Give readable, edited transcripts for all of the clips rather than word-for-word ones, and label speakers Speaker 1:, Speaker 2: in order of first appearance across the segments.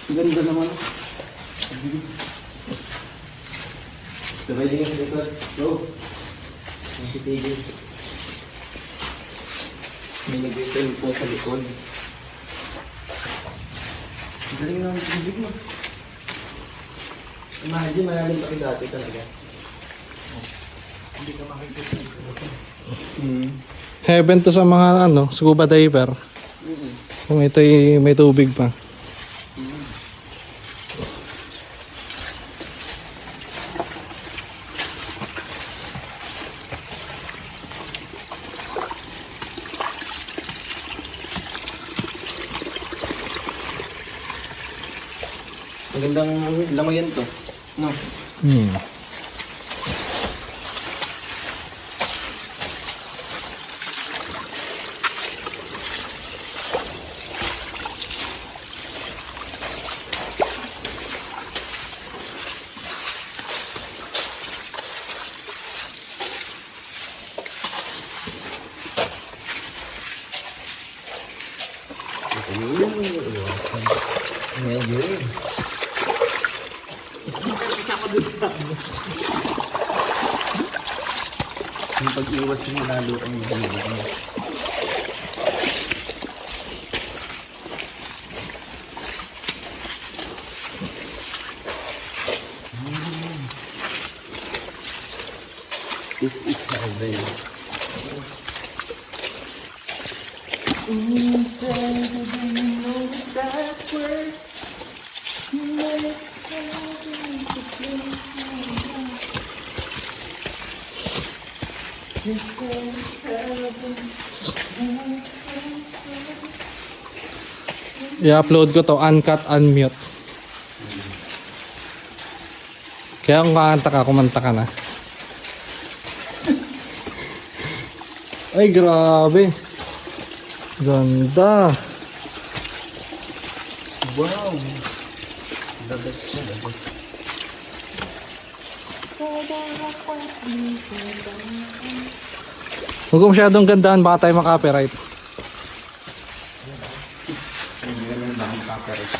Speaker 1: Ganda naman. Sabay din yung likod. Go. Nakitigil. May nag-return po sa likod. Galing na ang bibig mo. Imagine, malalim pa dati talaga. Hindi ka makikita.
Speaker 2: Heaven to sa mga ano, scuba diver. Kung ito'y may tubig pa.
Speaker 1: Magandang langoyan to. No? Ngayon. Yung pag-iwas mo lalo ang mahilig mo. This is heaven.
Speaker 2: I-upload ko to, uncut, unmute. Kaya kung kakanta ka, kumanta ka na. Ay, grabe. Ganda.
Speaker 1: Wow! Labas na, labas.
Speaker 2: Huwag ko masyadong gandahan, baka tayo makapiright.
Speaker 1: Hindi naman ba ang copyright?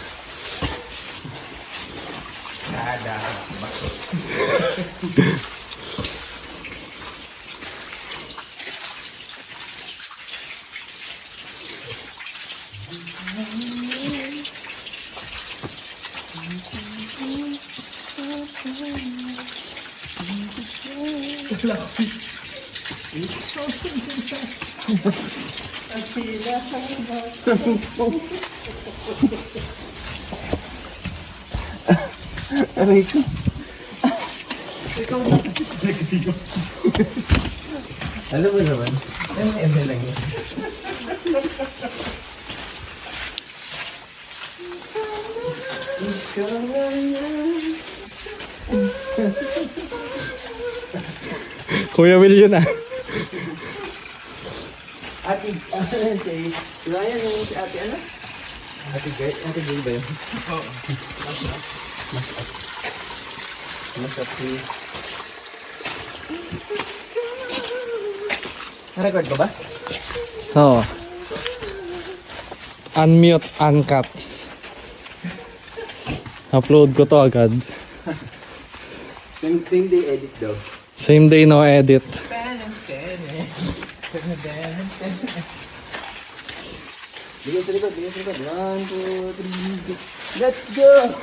Speaker 1: Nada. Aray ko. Ikaw na kasi nagtiyo. Alam mo naman, eme lang yun. Ikaw na yan.
Speaker 2: Kuya Will yun ah.
Speaker 1: Ate, si Ryan yung si ate ano? Ate Gay ba yun? Oo. Mas up si... Na-record ko ba?
Speaker 2: Oo. Unmute, uncut. Upload ko to agad.
Speaker 1: Same day edit daw.
Speaker 2: Same day, no edit.
Speaker 1: Bigyan sa likod, bigyan sa likod. 1, 2, 3, go. Let's go!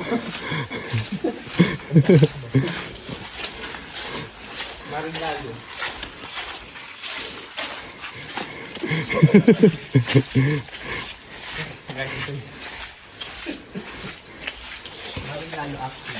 Speaker 1: Maring lalo. Maring lalo action.